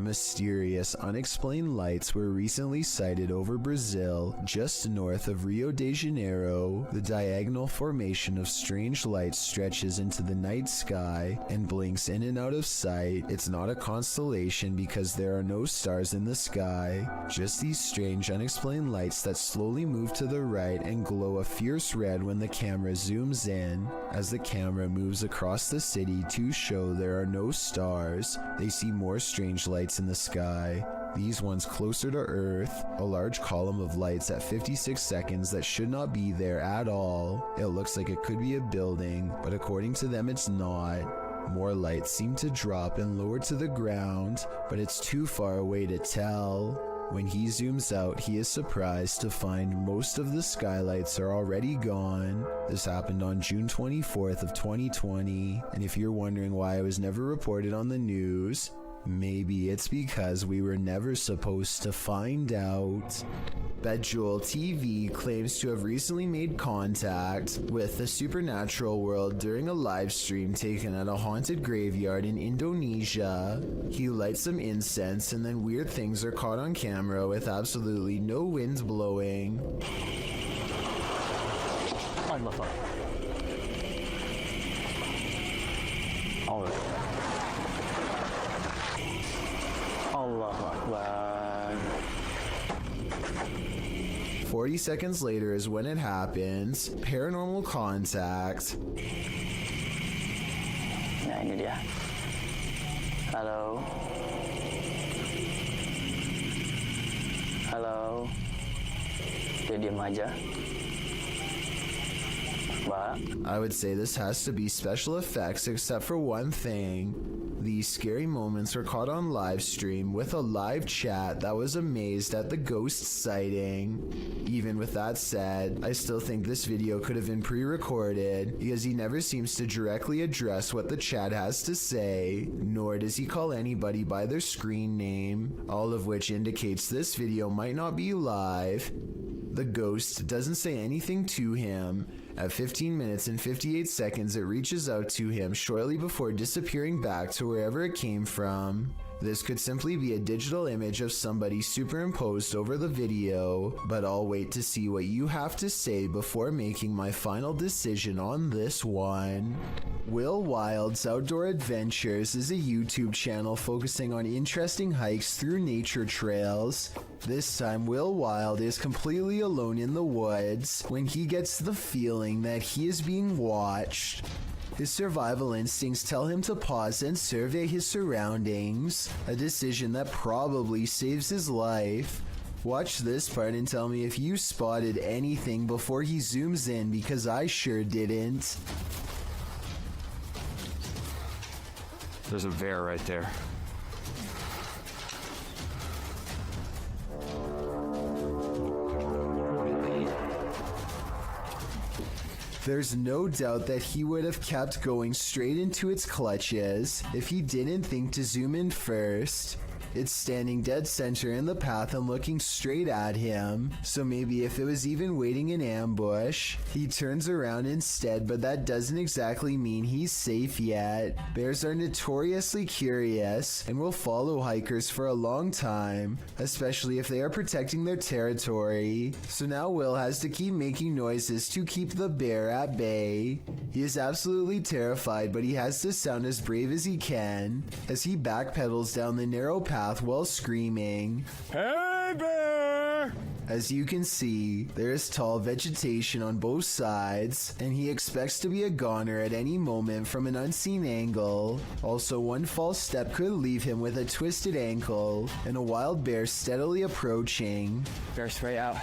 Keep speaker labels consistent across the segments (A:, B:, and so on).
A: mysterious, unexplained lights were recently sighted over Brazil, just north of Rio de Janeiro. The diagonal formation of strange lights stretches into the night sky and blinks in and out of sight. It's not a constellation because there are no stars in the sky, just these strange, unexplained lights that slowly move to the right and glow a fierce red when the camera zooms in. As the camera moves across the city to show there are no stars, they see more strange lights in the sky, these ones closer to Earth, a large column of lights at 56 seconds that should not be there at all. It looks like it could be a building, but according to them it's not. More lights seem to drop and lower to the ground, but it's too far away to tell. When he zooms out, he is surprised to find most of the skylights are already gone. This happened on June 24th of 2020, and if you're wondering why I was never reported on the news, maybe it's because we were never supposed to find out. Bejewel TV claims to have recently made contact with the supernatural world during a live stream taken at a haunted graveyard in Indonesia. He lights some incense and then weird things are caught on camera with absolutely no wind blowing.
B: Allah Akbar.
A: 40 seconds later is when it happens. Paranormal contact.
B: Nah, ini dia. Halo. Halo. Dia diam aja. Mbak.
A: I would say this has to be special effects except for one thing. These scary moments were caught on live stream with a live chat that was amazed at the ghost sighting. Even with that said, I still think this video could have been pre-recorded because he never seems to directly address what the chat has to say, nor does he call anybody by their screen name, all of which indicates this video might not be live. The ghost doesn't say anything to him. At 15 minutes and 58 seconds, it reaches out to him shortly before disappearing back to wherever it came from. This could simply be a digital image of somebody superimposed over the video, but I'll wait to see what you have to say before making my final decision on this one. Will Wild's Outdoor Adventures is a YouTube channel focusing on interesting hikes through nature trails. This time, Will Wild is completely alone in the woods when he gets the feeling that he is being watched. His survival instincts tell him to pause and survey his surroundings, a decision that probably saves his life. Watch this part and tell me if you spotted anything before he zooms in, because I sure didn't.
C: There's a bear right there.
A: There's no doubt that he would have kept going straight into its clutches if he didn't think to zoom in first. It's standing dead center in the path and looking straight at him, so maybe if it was even waiting in ambush, he turns around instead, but that doesn't exactly mean he's safe yet. Bears are notoriously curious and will follow hikers for a long time, especially if they are protecting their territory. So now Will has to keep making noises to keep the bear at bay. He is absolutely terrified, but he has to sound as brave as he can as he backpedals down the narrow path while screaming, "Hey bear!" As you can see, there is tall vegetation on both sides, and he expects to be a goner at any moment from an unseen angle. Also, one false step could leave him with a twisted ankle, and a wild bear steadily approaching.
B: Bear spray out.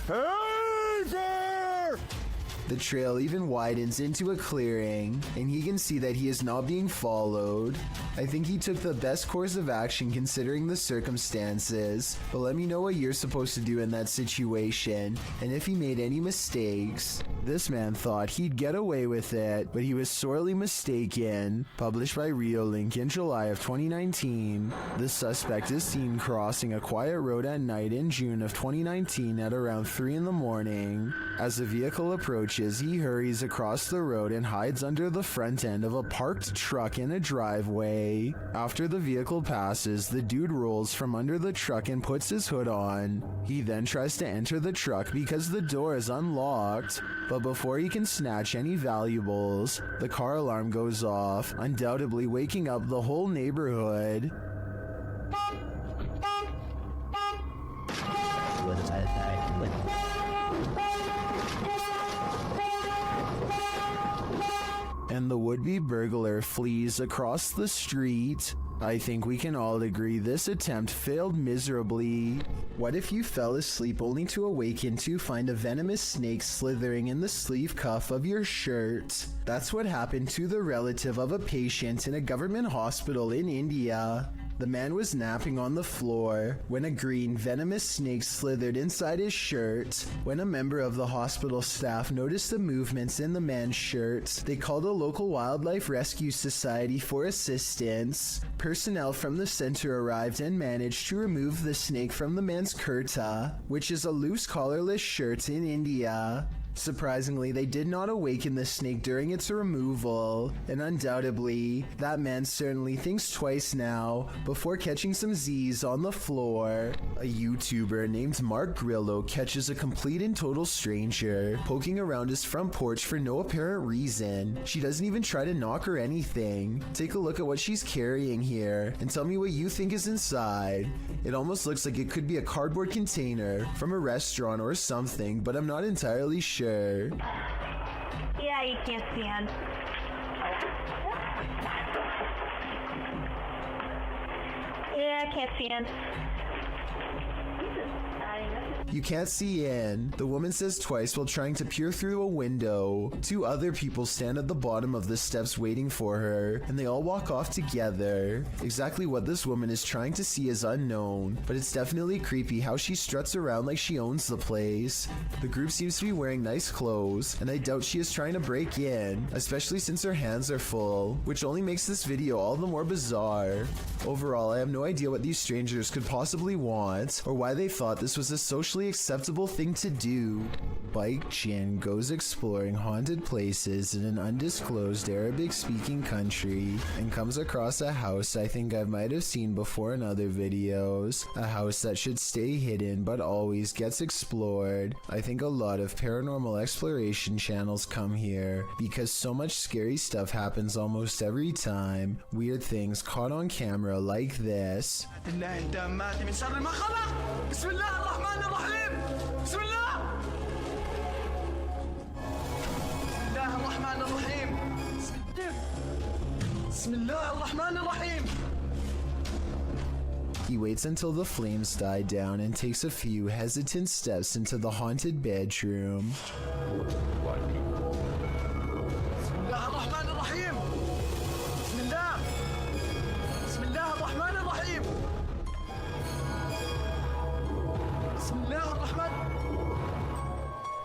A: Hey bear! The trail even widens into a clearing, and he can see that he is not being followed. I think he took the best course of action considering the circumstances, but let me know what you're supposed to do in that situation, and if he made any mistakes. This man thought he'd get away with it, but he was sorely mistaken. Published by Link in July of 2019, the suspect is seen crossing a quiet road at night in June of 2019 at around 3 in the morning. As the vehicle approaches, he hurries across the road and hides under the front end of a parked truck in a driveway. After the vehicle passes, the dude rolls from under the truck and puts his hood on. He then tries to enter the truck because the door is unlocked. But before he can snatch any valuables, the car alarm goes off, undoubtedly waking up the whole neighborhood. And the would-be burglar flees across the street. I think we can all agree this attempt failed miserably. What if you fell asleep only to awaken to find a venomous snake slithering in the sleeve cuff of your shirt? That's what happened to the relative of a patient in a government hospital in India. The man was napping on the floor when a green venomous snake slithered inside his shirt. When a member of the hospital staff noticed the movements in the man's shirt, they called a local wildlife rescue society for assistance. Personnel from the center arrived and managed to remove the snake from the man's kurta, which is a loose collarless shirt in India. Surprisingly, they did not awaken the snake during its removal, and undoubtedly, that man certainly thinks twice now before catching some Z's on the floor. A YouTuber named Mark Grillo catches a complete and total stranger poking around his front porch for no apparent reason. She doesn't even try to knock or anything. Take a look at what she's carrying here and tell me what you think is inside. It almost looks like it could be a cardboard container from a restaurant or something, but I'm not entirely sure.
D: Yeah, you can't stand. Yeah, I can't stand.
A: You can't see in, the woman says twice while trying to peer through a window. Two other people stand at the bottom of the steps waiting for her, and they all walk off together. Exactly what this woman is trying to see is unknown, but it's definitely creepy how she struts around like she owns the place. The group seems to be wearing nice clothes, and I doubt she is trying to break in, especially since her hands are full, which only makes this video all the more bizarre. Overall, I have no idea what these strangers could possibly want, or why they thought this was a socially acceptable thing to do. Bike Chin goes exploring haunted places in an undisclosed Arabic-speaking country and comes across a house I think I might have seen before in other videos. A house that should stay hidden but always gets explored. I think a lot of paranormal exploration channels come here because so much scary stuff happens almost every time. Weird things caught on camera like this. He waits until the flames die down and takes a few hesitant steps into the haunted bedroom.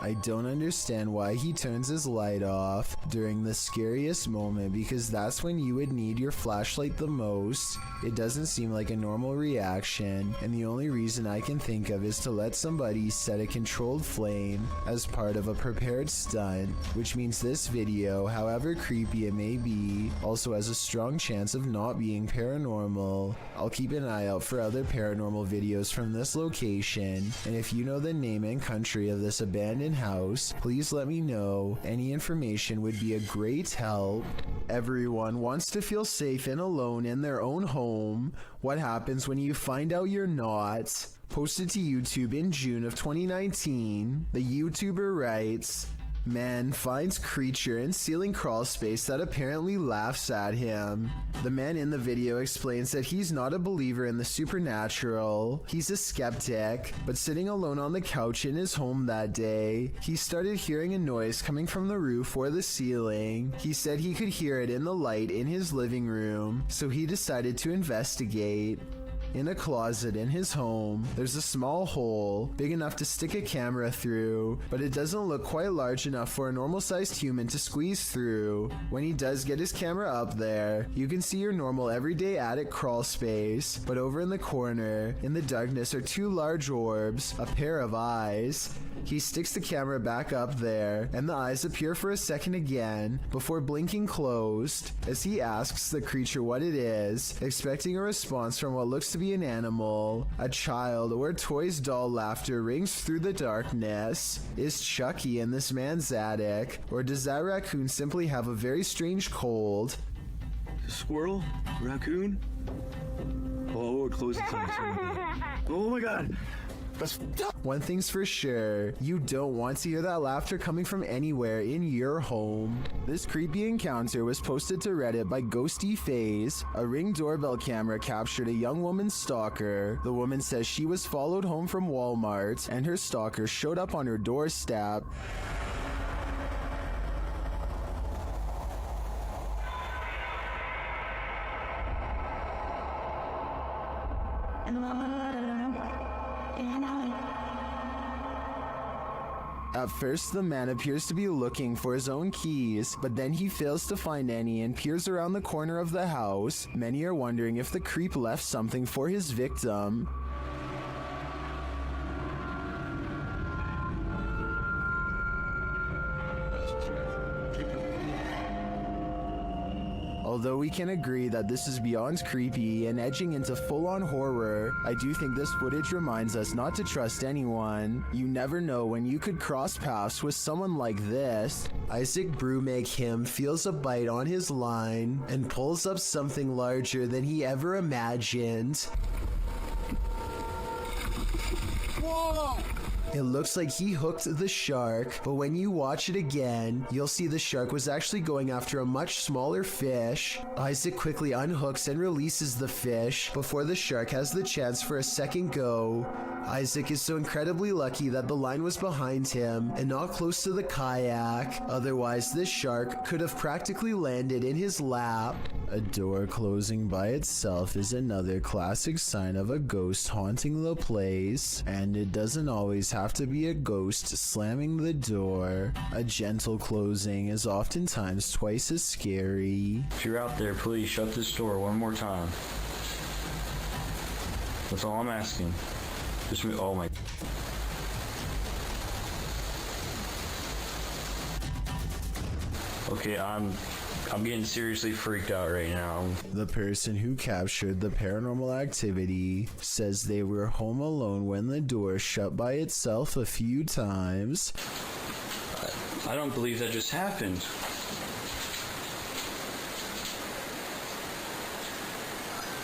A: I don't understand why he turns his light off during the scariest moment, because that's when you would need your flashlight the most. It doesn't seem like a normal reaction, and the only reason I can think of is to let somebody set a controlled flame as part of a prepared stunt, which means this video, however creepy it may be, also has a strong chance of not being paranormal. I'll keep an eye out for other paranormal videos from this location, and if you know the name and country of this abandoned house, please let me know. Any information would be a great help. Everyone wants to feel safe and alone in their own home. What happens when you find out you're not? Posted to YouTube in June of 2019, the YouTuber writes, "Man finds creature in ceiling crawl space that apparently laughs at him." The man in the video explains that he's not a believer in the supernatural. He's a skeptic, but sitting alone on the couch in his home that day, he started hearing a noise coming from the roof or the ceiling. He said he could hear it in the light in his living room, so he decided to investigate. In a closet in his home, there's a small hole big enough to stick a camera through, but it doesn't look quite large enough for a normal-sized human to squeeze through. When he does get his camera up there, you can see your normal everyday attic crawl space, but over in the corner, in the darkness, are two large orbs, a pair of eyes. He sticks the camera back up there, and the eyes appear for a second again, before blinking closed, as he asks the creature what it is, expecting a response from what looks to be an animal. A child or a toy's doll laughter rings through the darkness. Is Chucky in this man's attic, or does that raccoon simply have a very strange cold?
E: Squirrel? Raccoon? Oh, we're close to time. Oh my god! That's
A: One thing's for sure, you don't want to hear that laughter coming from anywhere in your home. This creepy encounter was posted to Reddit by Ghosty Phase. A Ring doorbell camera captured a young woman's stalker. The woman says she was followed home from Walmart, and her stalker showed up on her doorstep. At first, the man appears to be looking for his own keys, but then he fails to find any and peers around the corner of the house. Many are wondering if the creep left something for his victim. Although we can agree that this is beyond creepy and edging into full-on horror, I do think this footage reminds us not to trust anyone. You never know when you could cross paths with someone like this. Isaac Brumake feels a bite on his line and pulls up something larger than he ever imagined. Whoa! It looks like he hooked the shark, but when you watch it again, you'll see the shark was actually going after a much smaller fish. Isaac quickly unhooks and releases the fish before the shark has the chance for a second go. Isaac is so incredibly lucky that the line was behind him and not close to the kayak. Otherwise, this shark could have practically landed in his lap. A door closing by itself is another classic sign of a ghost haunting the place, and it doesn't always have to be a ghost slamming the door. A gentle closing is oftentimes twice as scary.
C: If you're out there, please shut this door one more time. That's all I'm asking. Just me. Oh my. Okay, I'm getting seriously freaked out right now.
A: The person who captured the paranormal activity says they were home alone when the door shut by itself a few times.
C: I don't believe that just happened.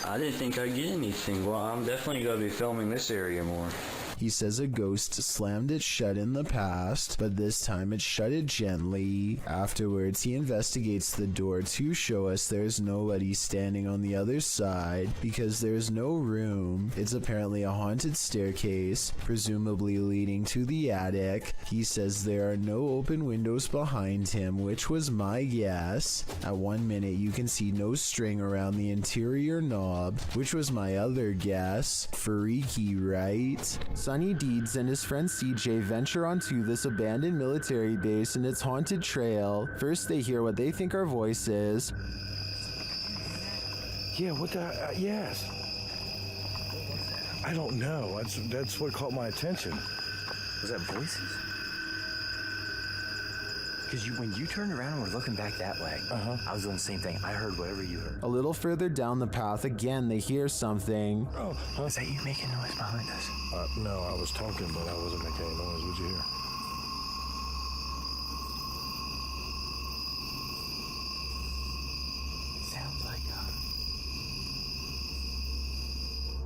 C: I didn't think I'd get anything. Well, I'm definitely going to be filming this area more.
A: He says a ghost slammed it shut in the past, but this time it shut it gently. Afterwards, he investigates the door to show us there's nobody standing on the other side because there's no room. It's apparently a haunted staircase, presumably leading to the attic. He says there are no open windows behind him, which was my guess. At 1 minute, you can see no string around the interior knob, which was my other guess. Freaky, right? Sonny Deeds and his friend CJ venture onto this abandoned military base and its haunted trail. First, they hear what they think are voices.
E: yeah. What the? Yes. I don't know. That's what caught my attention.
F: Was that voices? Because when you turned around and were looking back that way, I was doing the same thing. I heard whatever you heard.
A: A little further down the path, again, they hear something.
E: Oh, huh?
F: Is that you making noise behind us?
E: No, I was talking, but I wasn't making any noise. What'd you hear?
F: Sounds like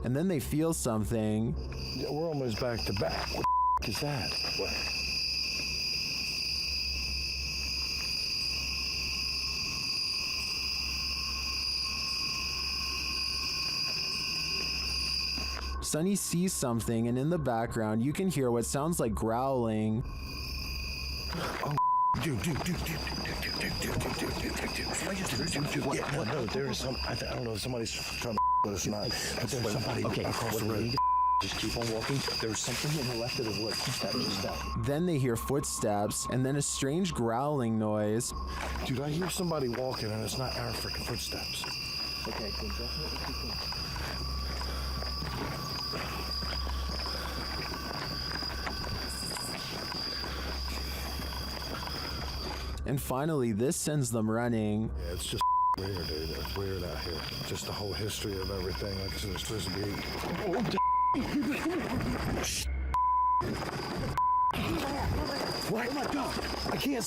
A: And then they feel something.
E: Yeah, we're almost back to back. What the is that? What?
A: Sonny sees something, and in the background, you can hear what sounds like growling.
E: Oh, dude. Yeah, no, there is some. I don't know if somebody's trying to
G: but it's not. But there's somebody across the road. Just keep on walking. There's something in the left of the wood. Just that.
A: Then they hear footsteps and then a strange growling noise.
G: Dude, I hear somebody walking and it's not our freaking footsteps.
F: Okay, then definitely keep on.
A: And finally, this sends them running.
G: Yeah, it's just weird, dude. It's weird out here. Just the whole history of everything. Like I said, it's supposed to be. What? Oh my God! I can't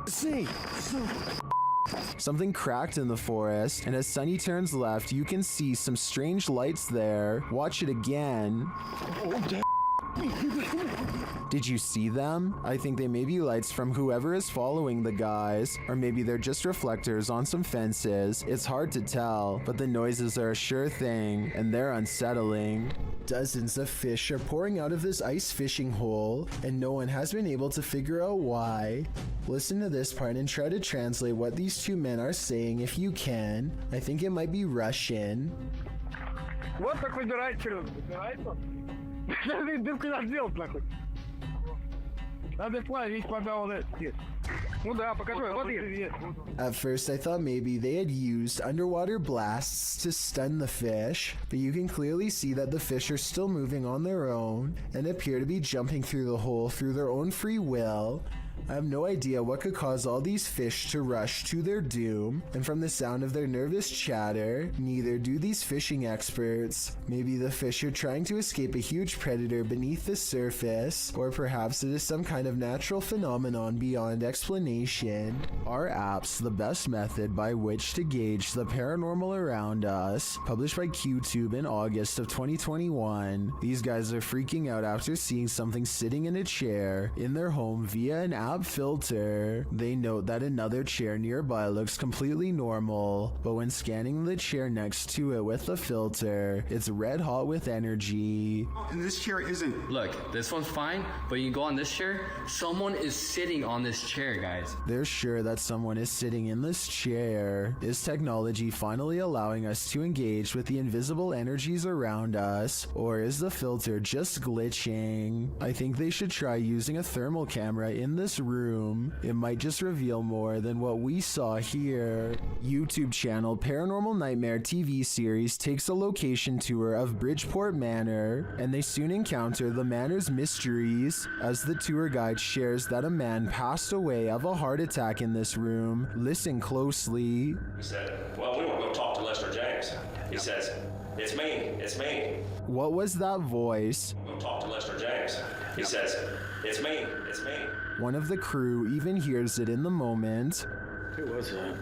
G: see.
A: Something cracked in the forest, and as Sunny turns left, you can see some strange lights there. Watch it again. Did you see them? I think they may be lights from whoever is following the guys, or maybe they're just reflectors on some fences. It's hard to tell, but the noises are a sure thing, and they're unsettling. Dozens of fish are pouring out of this ice fishing hole, and no one has been able to figure out why. Listen to this part and try to translate what these two men are saying if you can. I think it might be Russian.
H: Вот так выбирает через выбирается. Дырку надо сделать нахуй. Надо плавить, пожалуйста. Ну да, покажи, вот есть.
A: At first I thought maybe they had used underwater blasts to stun the fish, but you can clearly see that the fish are still moving on their own and appear to be jumping through the hole through their own free will. I have no idea what could cause all these fish to rush to their doom, and from the sound of their nervous chatter, neither do these fishing experts. Maybe the fish are trying to escape a huge predator beneath the surface, or perhaps it is some kind of natural phenomenon beyond explanation. Are apps the best method by which to gauge the paranormal around us? Published by QTube in August of 2021. These guys are freaking out after seeing something sitting in a chair in their home via an app filter. They note that another chair nearby looks completely normal, but when scanning the chair next to it with the filter, it's red hot with energy.
I: And this chair isn't. Look, this one's fine, but you go on this chair, someone is sitting on this chair, guys.
A: They're sure that someone is sitting in this chair. Is technology finally allowing us to engage with the invisible energies around us, or is the filter just glitching? I think they should try using a thermal camera in this room. It might just reveal more than what we saw here. YouTube channel Paranormal Nightmare TV series takes a location tour of Bridgeport Manor, and they soon encounter the manor's mysteries as the tour guide shares that a man passed away of a heart attack in this room. Listen closely.
J: He said, well, we want to go talk to Lester James. He says, it's me.
A: What was that voice?
J: Go talk to Lester James. He says, it's me.
A: One of the crew even hears it in the moment.
H: Who was that?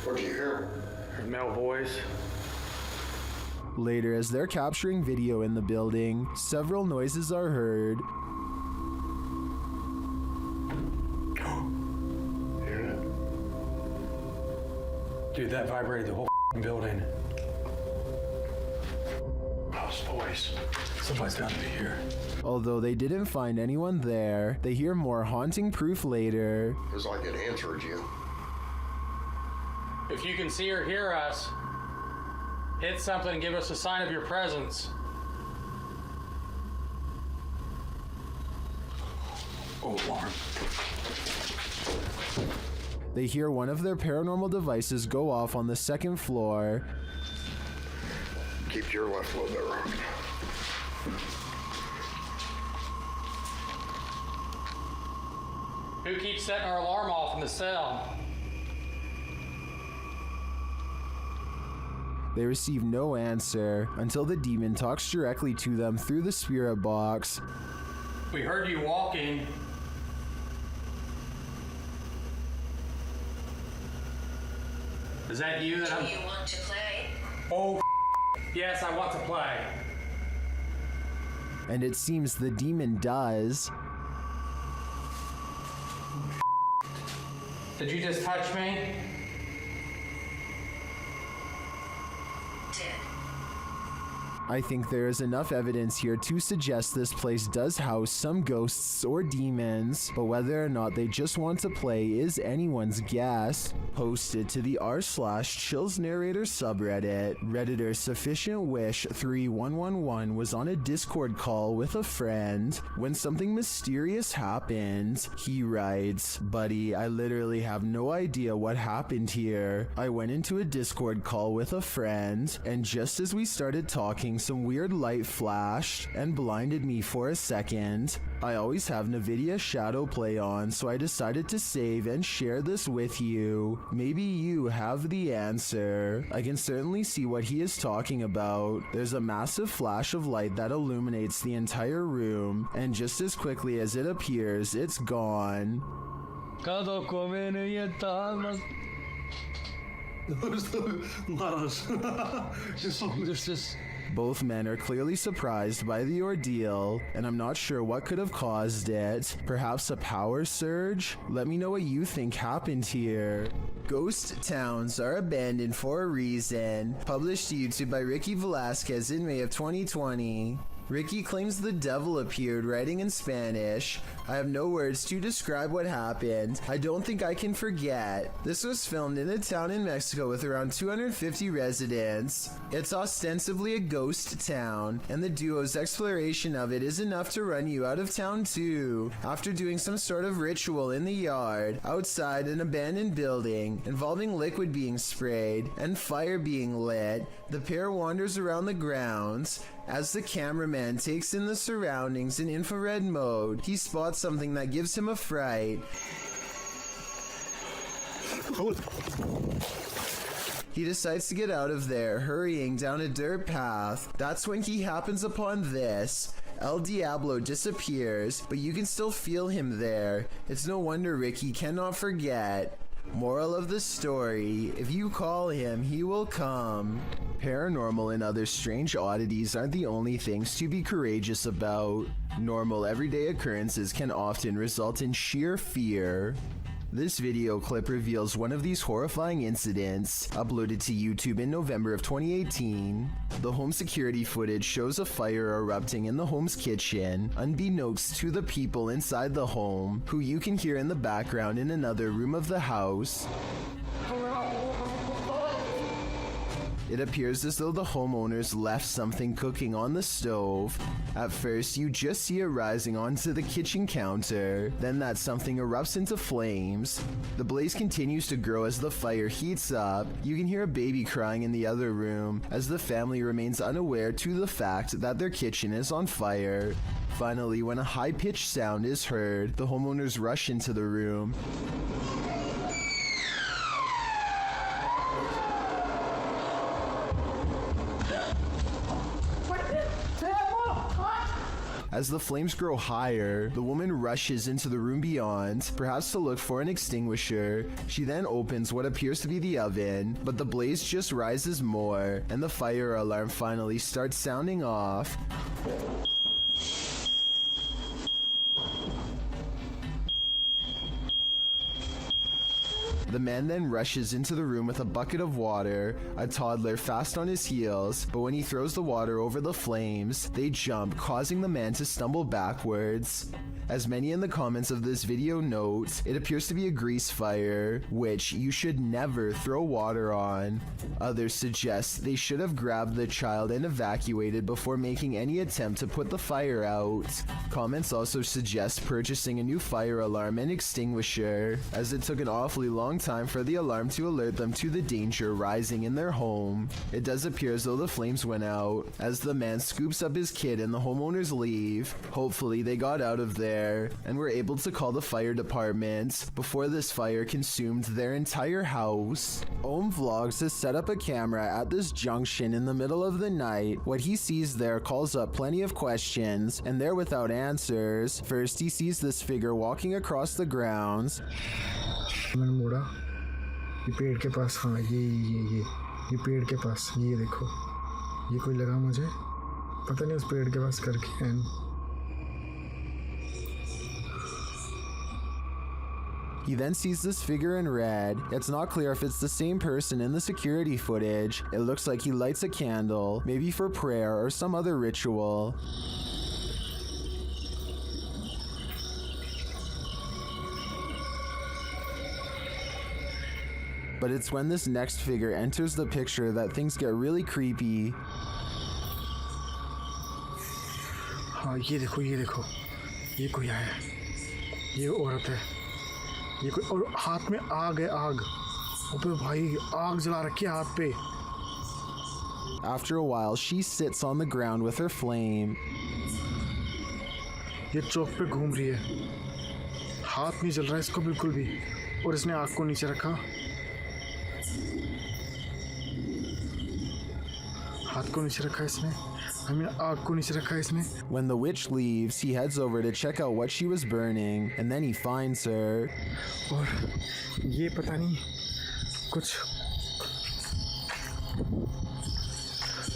G: What'd you hear?
H: A male voice.
A: Later, as they're capturing video in the building, several noises are heard.
G: Hear it?
H: Dude, that vibrated the whole building.
G: House voice. Somebody's got to be here.
A: Although they didn't find anyone there, they hear more haunting proof later.
G: It was like it answered you.
K: If you can see or hear us, hit something and give us a sign of your presence.
G: Oh, alarm.
A: They hear one of their paranormal devices go off on the second floor.
G: Keep your left a little bit wrong.
K: Who keeps setting our alarm off in the cell?
A: They receive no answer until the demon talks directly to them through the spirit box.
K: We heard you walking. Is that you?
L: Do you want to play?
K: Oh, yes, I want to play.
A: And it seems the demon does.
K: Did you just touch me?
A: I think there is enough evidence here to suggest this place does house some ghosts or demons, but whether or not they just want to play is anyone's guess. Posted to the r/Chills Narrator subreddit, Redditor Sufficient Wish 3111 was on a Discord call with a friend when something mysterious happened. He writes, "Buddy, I literally have no idea what happened here. I went into a Discord call with a friend, and just as we started talking, some weird light flashed and blinded me for a second. I always have NVIDIA Shadow Play on, so I decided to save and share this with you. Maybe you have the answer." I can certainly see what he is talking about. There's a massive flash of light that illuminates the entire room, and just as quickly as it appears, it's gone. Both men are clearly surprised by the ordeal, and I'm not sure what could have caused it. Perhaps a power surge? Let me know what you think happened here. Ghost towns are abandoned for a reason. Published to YouTube by Ricky Velasquez in May of 2020. Ricky claims the devil appeared, writing in Spanish. "I have no words to describe what happened. I don't think I can forget. This was filmed in a town in Mexico with around 250 residents. It's ostensibly a ghost town, and the duo's exploration of it is enough to run you out of town too. After doing some sort of ritual in the yard, outside an abandoned building, involving liquid being sprayed and fire being lit, the pair wanders around the grounds. As the cameraman takes in the surroundings in infrared mode, he spots something that gives him a fright. He decides to get out of there, hurrying down a dirt path. That's when he happens upon this. El Diablo disappears, but you can still feel him there. It's no wonder Ricky cannot forget. Moral of the story, if you call him, he will come." Paranormal and other strange oddities aren't the only things to be courageous about. Normal everyday occurrences can often result in sheer fear. This video clip reveals one of these horrifying incidents, uploaded to YouTube in November of 2018. The home security footage shows a fire erupting in the home's kitchen, unbeknownst to the people inside the home, who you can hear in the background in another room of the house. It appears as though the homeowners left something cooking on the stove. At first, you just see it rising onto the kitchen counter. Then that something erupts into flames. The blaze continues to grow as the fire heats up. You can hear a baby crying in the other room as the family remains unaware to the fact that their kitchen is on fire. Finally, when a high-pitched sound is heard, the homeowners rush into the room. As the flames grow higher, the woman rushes into the room beyond, perhaps to look for an extinguisher. She then opens what appears to be the oven, but the blaze just rises more, and the fire alarm finally starts sounding off. The man then rushes into the room with a bucket of water, a toddler fast on his heels, but when he throws the water over the flames, they jump, causing the man to stumble backwards. As many in the comments of this video note, it appears to be a grease fire, which you should never throw water on. Others suggest they should have grabbed the child and evacuated before making any attempt to put the fire out. Comments also suggest purchasing a new fire alarm and extinguisher, as it took an awfully long time for the alarm to alert them to the danger rising in their home. It does appear as though the flames went out, as the man scoops up his kid and the homeowners leave. Hopefully they got out of there and were able to call the fire department before this fire consumed their entire house. Ohm Vlogs has set up a camera at this junction in the middle of the night. What he sees there calls up plenty of questions, and they're without answers. First, he sees this figure walking across the grounds.
H: मैंने मोड़ा ये पेड़ के पास हाँ ये पेड़ के पास ये देखो ये कोई लगा मुझे पता नहीं उस पेड़ के पास करके
A: He then sees this figure in red. It's not clear if it's the same person in the security footage. It looks like he lights a candle, maybe for prayer or some other ritual. But it's when this next figure enters the picture that things get really creepy.
H: हाँ ये देखो ये कोई आया है, ये औरत है, ये कोई, और हाथ में आग है, आग, ऊपर भाई आग जला रखी है हाथ पे.
A: After a while, she sits on the ground with her flame.
H: ये चौक पे घूम रही है, हाथ नहीं जल रहा है इसको बिल्कुल भी, और इसने आग को नीचे रखा, हाथ को नीचे रखा इसने, आग को नीचे रखा इसने.
A: When the witch leaves, he heads over to check out what she was burning, and then he finds her.
H: और ये पता नहीं कुछ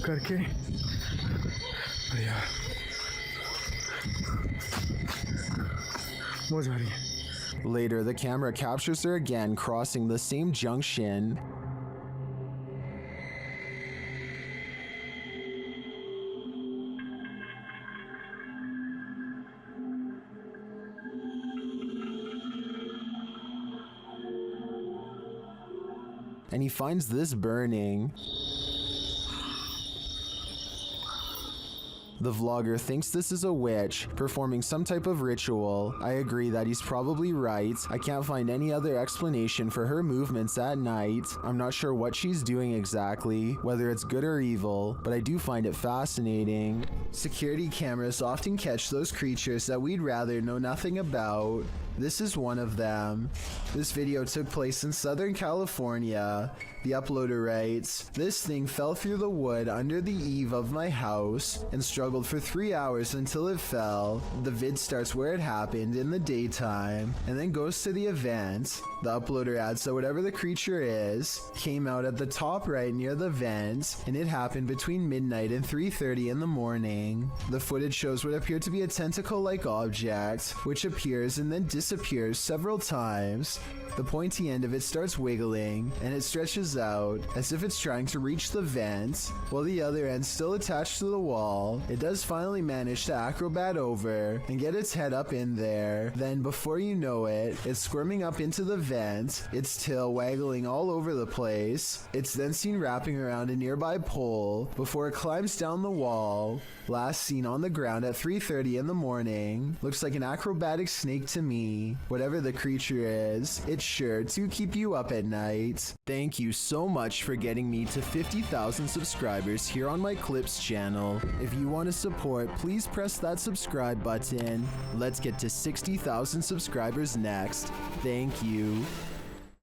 H: करके, अरे यार मौज आ रही है.
A: Later, the camera captures her again crossing the same junction. And he finds this burning. The vlogger thinks this is a witch performing some type of ritual. I agree that he's probably right. I can't find any other explanation for her movements at night. I'm not sure what she's doing exactly, whether it's good or evil, but I do find it fascinating. Security cameras often catch those creatures that we'd rather know nothing about. This is one of them. This video took place in Southern California. The uploader writes, "This thing fell through the wood under the eave of my house and struggled for 3 hours until it fell. The vid starts where it happened in the daytime and then goes to the event." The uploader adds that whatever the creature is came out at the top right near the vent, and it happened between midnight and 3:30 in the morning. The footage shows what appeared to be a tentacle-like object, which appears and then disappears several times. The pointy end of it starts wiggling, and it stretches out as if it's trying to reach the vent, while the other end still attached to the wall. It does finally manage to acrobat over and get its head up in there. Then, before you know it, it's squirming up into the vent, its tail waggling all over the place. It's then seen wrapping around a nearby pole before it climbs down the wall. Last seen on the ground at 3:30 in the morning. Looks like an acrobatic snake to me. Whatever the creature is, it's sure to keep you up at night. Thank you so much for getting me to 50,000 subscribers here on my Clips channel. If you want to support, please press that subscribe button. Let's get to 60,000 subscribers next. Thank you.